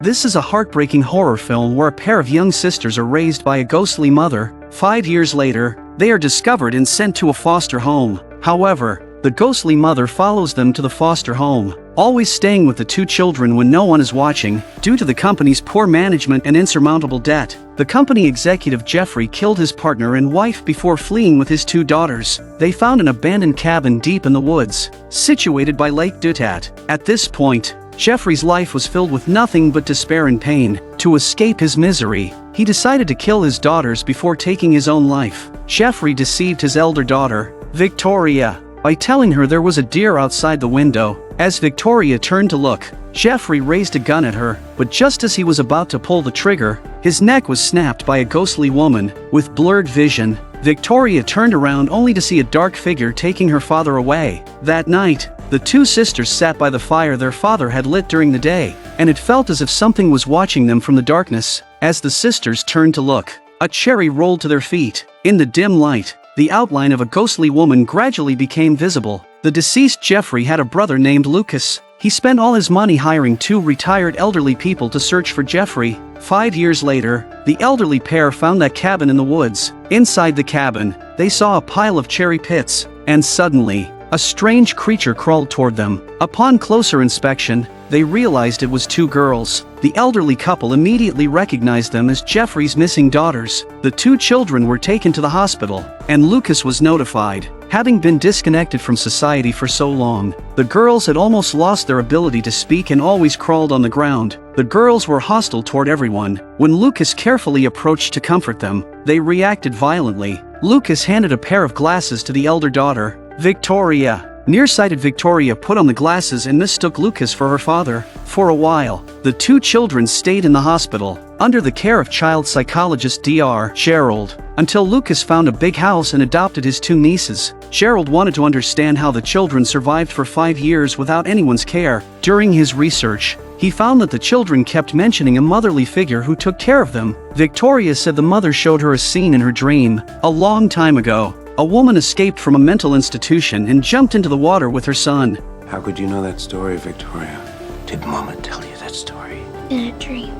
This is a heartbreaking horror film where a pair of young sisters are raised by a ghostly mother. 5 years later, they are discovered and sent to a foster home. However, the ghostly mother follows them to the foster home, always staying with the two children when no one is watching. Due to the company's poor management and insurmountable debt, the company executive Jeffrey killed his partner and wife before fleeing with his two daughters. They found an abandoned cabin deep in the woods, situated by Lake Dutat. At this point, Jeffrey's life was filled with nothing but despair and pain. To escape his misery, he decided to kill his daughters before taking his own life. Jeffrey deceived his elder daughter, Victoria, by telling her there was a deer outside the window. As Victoria turned to look, Jeffrey raised a gun at her, but just as he was about to pull the trigger, his neck was snapped by a ghostly woman with blurred vision. Victoria turned around only to see a dark figure taking her father away. That night, the two sisters sat by the fire their father had lit during the day, and it felt as if something was watching them from the darkness. As the sisters turned to look, a cherry rolled to their feet. In the dim light, the outline of a ghostly woman gradually became visible. The deceased Jeffrey had a brother named Lucas. He spent all his money hiring two retired elderly people to search for Jeffrey. 5 years later, the elderly pair found that cabin in the woods. Inside the cabin, they saw a pile of cherry pits, and suddenly, a strange creature crawled toward them. Upon closer inspection, they realized it was two girls. The elderly couple immediately recognized them as Jeffrey's missing daughters. The two children were taken to the hospital, and Lucas was notified. Having been disconnected from society for so long, the girls had almost lost their ability to speak and always crawled on the ground. The girls were hostile toward everyone. When Lucas carefully approached to comfort them, they reacted violently. Lucas handed a pair of glasses to the elder daughter, Victoria. Nearsighted Victoria put on the glasses and mistook Lucas for her father. For a while, the two children stayed in the hospital, under the care of child psychologist Dr. Gerald, until Lucas found a big house and adopted his two nieces. Gerald wanted to understand how the children survived for 5 years without anyone's care. During his research, he found that the children kept mentioning a motherly figure who took care of them. Victoria said the mother showed her a scene in her dream. A long time ago, a woman escaped from a mental institution and jumped into the water with her son. How could you know that story, Victoria? Did Mama tell you that story? In a dream.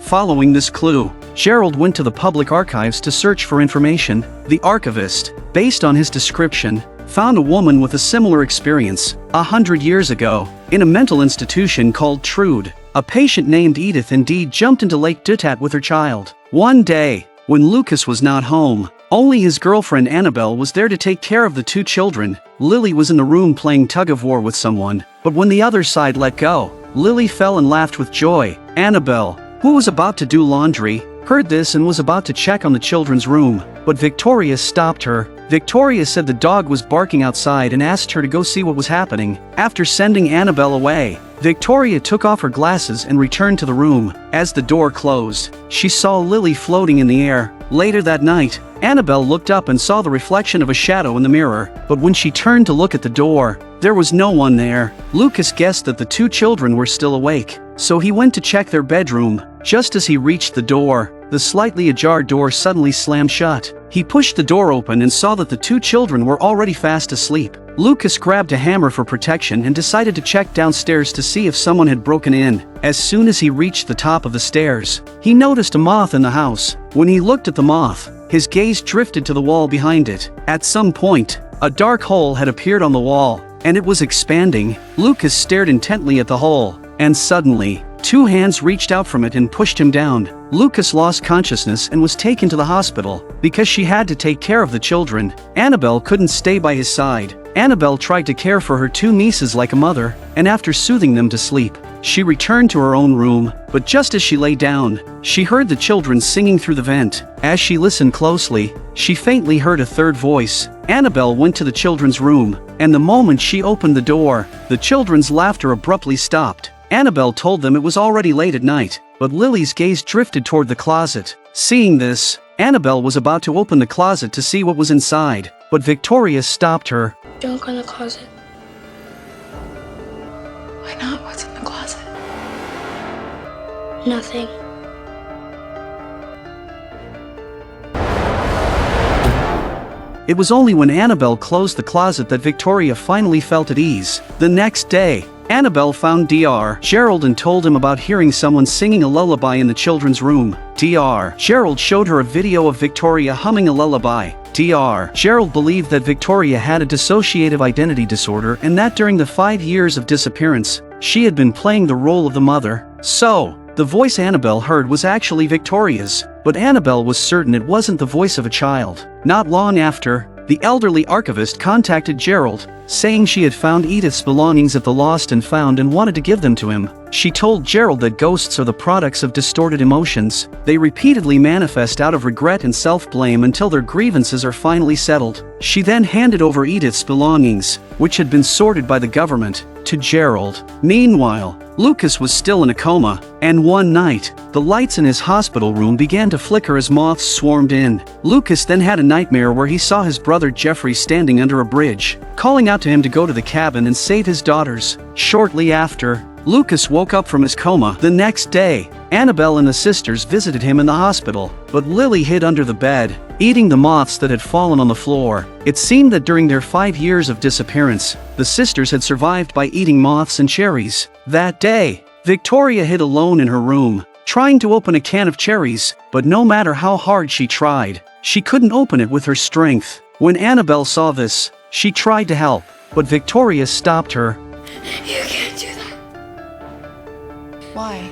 Following this clue, Gerald went to the public archives to search for information. The archivist, based on his description, found a woman with a similar experience. 100 years ago, in a mental institution called Trude, a patient named Edith indeed jumped into Lake Dutat with her child. One day, when Lucas was not home, only his girlfriend Annabelle was there to take care of the two children. Lily was in the room playing tug-of-war with someone, but when the other side let go, Lily fell and laughed with joy. Annabelle, who was about to do laundry, heard this and was about to check on the children's room, but Victoria stopped her. Victoria said the dog was barking outside and asked her to go see what was happening. After sending Annabelle away, Victoria took off her glasses and returned to the room. As the door closed, she saw Lily floating in the air. Later that night, Annabelle looked up and saw the reflection of a shadow in the mirror, but when she turned to look at the door, there was no one there. Lucas guessed that the two children were still awake, so he went to check their bedroom. Just as he reached the door, the slightly ajar door suddenly slammed shut. He pushed the door open and saw that the two children were already fast asleep. Lucas grabbed a hammer for protection and decided to check downstairs to see if someone had broken in. As soon as he reached the top of the stairs, he noticed a moth in the house. When he looked at the moth, his gaze drifted to the wall behind it. At some point, a dark hole had appeared on the wall, and it was expanding. Lucas stared intently at the hole, and suddenly, two hands reached out from it and pushed him down. Lucas lost consciousness and was taken to the hospital. Because she had to take care of the children, Annabelle couldn't stay by his side. Annabelle tried to care for her two nieces like a mother, and after soothing them to sleep, she returned to her own room, but just as she lay down, she heard the children singing through the vent. As she listened closely, she faintly heard a third voice. Annabelle went to the children's room, and the moment she opened the door, the children's laughter abruptly stopped. Annabelle told them it was already late at night, but Lily's gaze drifted toward the closet. Seeing this, Annabelle was about to open the closet to see what was inside, but Victoria stopped her. Don't go in the closet. Why not? What's in the closet? Nothing. It was only when Annabelle closed the closet that Victoria finally felt at ease. The next day, Annabelle found Dr. Gerald and told him about hearing someone singing a lullaby in the children's room. Dr. Gerald showed her a video of Victoria humming a lullaby. Dr. Gerald believed that Victoria had a dissociative identity disorder and that during the 5 years of disappearance, she had been playing the role of the mother. So, the voice Annabelle heard was actually Victoria's, but Annabelle was certain it wasn't the voice of a child. Not long after, the elderly archivist contacted Gerald, saying she had found Edith's belongings at the Lost and Found and wanted to give them to him. She told Gerald that ghosts are the products of distorted emotions. They repeatedly manifest out of regret and self-blame until their grievances are finally settled. She then handed over Edith's belongings, which had been sorted by the government, to Gerald. Meanwhile, Lucas was still in a coma, and one night, the lights in his hospital room began to flicker as moths swarmed in. Lucas then had a nightmare where he saw his brother Jeffrey standing under a bridge, calling out to him to go to the cabin and save his daughters. Shortly after, Lucas woke up from his coma. The next day, Annabelle and the sisters visited him in the hospital, but Lily hid under the bed, eating the moths that had fallen on the floor. It seemed that during their 5 years of disappearance, the sisters had survived by eating moths and cherries. That day, Victoria hid alone in her room, trying to open a can of cherries, but no matter how hard she tried, she couldn't open it with her strength. When Annabelle saw this, she tried to help, but Victoria stopped her. You can't do that. Why?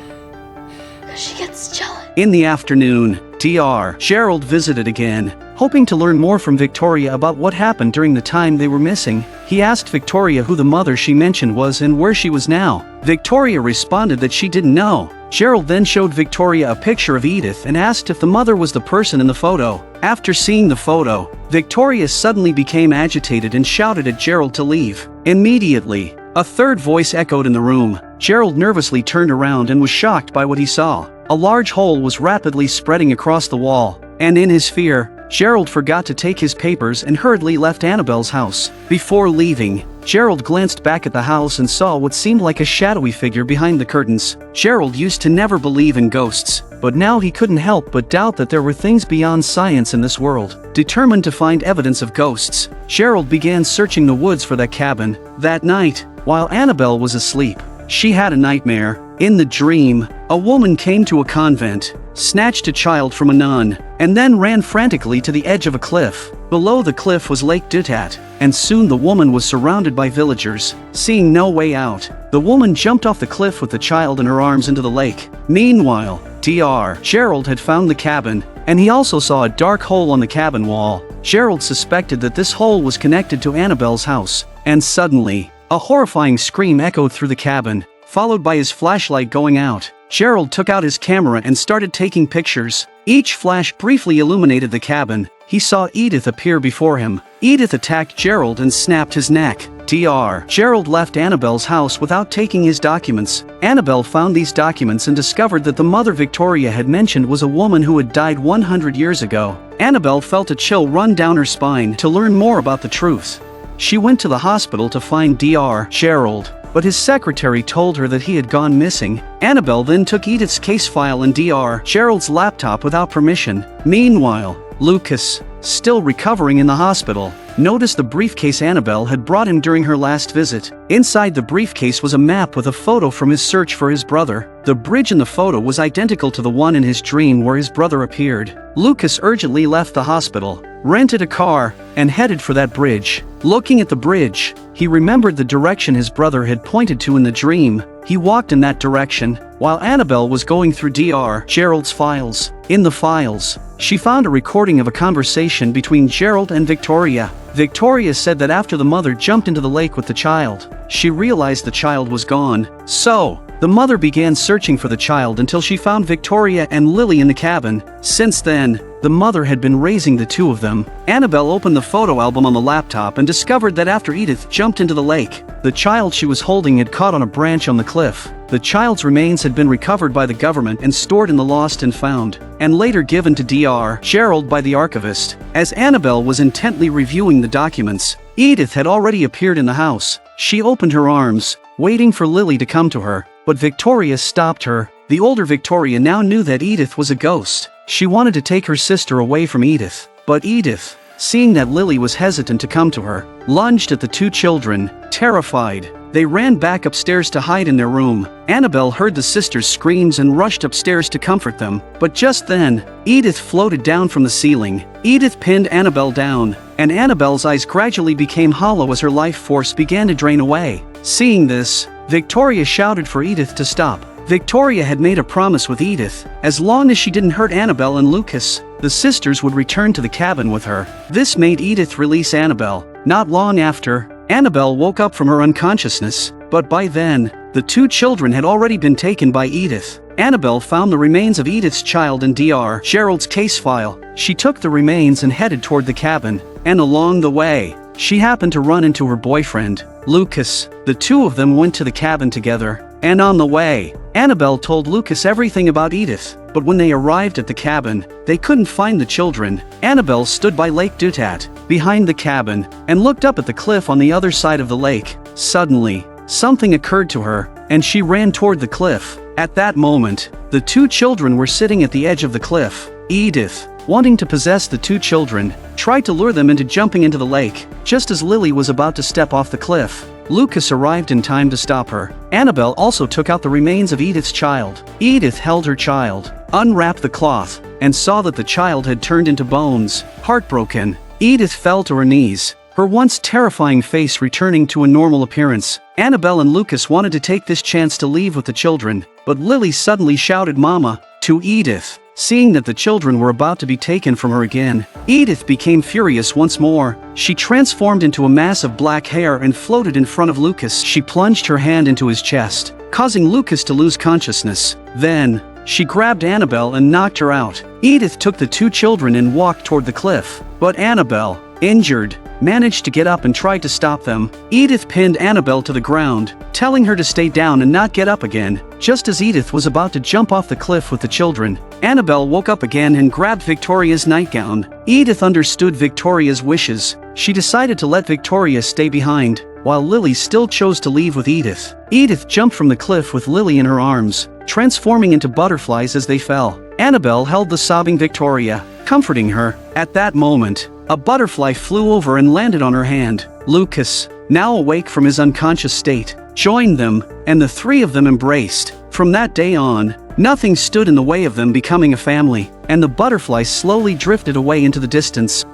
She gets jealous. In the afternoon, Dr. Gerald visited again, hoping to learn more from Victoria about what happened during the time they were missing. He asked Victoria who the mother she mentioned was and where she was now. Victoria responded that she didn't know. Gerald then showed Victoria a picture of Edith and asked if the mother was the person in the photo. After seeing the photo, Victoria suddenly became agitated and shouted at Gerald to leave. Immediately, a third voice echoed in the room. Gerald nervously turned around and was shocked by what he saw. A large hole was rapidly spreading across the wall, and in his fear, Gerald forgot to take his papers and hurriedly left Annabelle's house. Before leaving, Gerald glanced back at the house and saw what seemed like a shadowy figure behind the curtains. Gerald used to never believe in ghosts, but now he couldn't help but doubt that there were things beyond science in this world. Determined to find evidence of ghosts, Gerald began searching the woods for that cabin. That night, while Annabelle was asleep, she had a nightmare. In the dream, a woman came to a convent, snatched a child from a nun, and then ran frantically to the edge of a cliff. Below the cliff was Lake Dutat, and soon the woman was surrounded by villagers. Seeing no way out, the woman jumped off the cliff with the child in her arms into the lake. Meanwhile, Dr. Gerald had found the cabin, and he also saw a dark hole on the cabin wall. Gerald suspected that this hole was connected to Annabelle's house, and suddenly, a horrifying scream echoed through the cabin, followed by his flashlight going out. Gerald took out his camera and started taking pictures. Each flash briefly illuminated the cabin. He saw Edith appear before him. Edith attacked Gerald and snapped his neck. Dr. Gerald left Annabelle's house without taking his documents. Annabelle found these documents and discovered that the mother Victoria had mentioned was a woman who had died 100 years ago. Annabelle felt a chill run down her spine to learn more about the truth. She went to the hospital to find Dr. Gerald, but his secretary told her that he had gone missing. Annabelle then took Edith's case file and Dr. Gerald's laptop without permission. Meanwhile, Lucas, still recovering in the hospital, noticed the briefcase Annabelle had brought him during her last visit. Inside the briefcase was a map with a photo from his search for his brother. The bridge in the photo was identical to the one in his dream where his brother appeared. Lucas urgently left the hospital, rented a car, and headed for that bridge. Looking at the bridge, he remembered the direction his brother had pointed to in the dream. He walked in that direction, while Annabelle was going through Dr. Gerald's files. In the files, she found a recording of a conversation between Gerald and Victoria. Victoria said that after the mother jumped into the lake with the child, she realized the child was gone. So, the mother began searching for the child until she found Victoria and Lily in the cabin. Since then, the mother had been raising the two of them. Annabelle opened the photo album on the laptop and discovered that after Edith jumped into the lake, the child she was holding had caught on a branch on the cliff. The child's remains had been recovered by the government and stored in the Lost and Found, and later given to Dr. Gerald by the archivist. As Annabelle was intently reviewing the documents, Edith had already appeared in the house. She opened her arms, waiting for Lily to come to her, but Victoria stopped her. The older Victoria now knew that Edith was a ghost. She wanted to take her sister away from Edith, but Edith, seeing that Lily was hesitant to come to her, lunged at the two children, terrified. They ran back upstairs to hide in their room. Annabelle heard the sisters' screams and rushed upstairs to comfort them. But just then, Edith floated down from the ceiling. Edith pinned Annabelle down, and Annabelle's eyes gradually became hollow as her life force began to drain away. Seeing this, Victoria shouted for Edith to stop. Victoria had made a promise with Edith. As long as she didn't hurt Annabelle and Lucas, the sisters would return to the cabin with her. This made Edith release Annabelle. Not long after, Annabelle woke up from her unconsciousness, but by then, the two children had already been taken by Edith. Annabelle found the remains of Edith's child in Dr. Gerald's case file. She took the remains and headed toward the cabin, and along the way, she happened to run into her boyfriend, Lucas. The two of them went to the cabin together, and on the way, Annabelle told Lucas everything about Edith. But when they arrived at the cabin, they couldn't find the children. Annabelle stood by Lake Dutat, behind the cabin, and looked up at the cliff on the other side of the lake. Suddenly, something occurred to her, and she ran toward the cliff. At that moment, the two children were sitting at the edge of the cliff. Edith, wanting to possess the two children, tried to lure them into jumping into the lake, just as Lily was about to step off the cliff. Lucas arrived in time to stop her. Annabelle also took out the remains of Edith's child. Edith held her child, unwrapped the cloth, and saw that the child had turned into bones. Heartbroken, Edith fell to her knees, her once terrifying face returning to a normal appearance. Annabelle and Lucas wanted to take this chance to leave with the children, but Lily suddenly shouted "Mama" to Edith. Seeing that the children were about to be taken from her again, Edith became furious once more. She transformed into a mass of black hair and floated in front of Lucas. She plunged her hand into his chest, causing Lucas to lose consciousness. Then, she grabbed Annabelle and knocked her out. Edith took the two children and walked toward the cliff. But Annabelle, injured, managed to get up and tried to stop them. Edith pinned Annabelle to the ground, telling her to stay down and not get up again. Just as Edith was about to jump off the cliff with the children, Annabelle woke up again and grabbed Victoria's nightgown. Edith understood Victoria's wishes. She decided to let Victoria stay behind, while Lily still chose to leave with Edith. Edith jumped from the cliff with Lily in her arms, transforming into butterflies as they fell. Annabelle held the sobbing Victoria, comforting her. At that moment, a butterfly flew over and landed on her hand. Lucas, now awake from his unconscious state, joined them, and the three of them embraced. From that day on, nothing stood in the way of them becoming a family, and the butterfly slowly drifted away into the distance.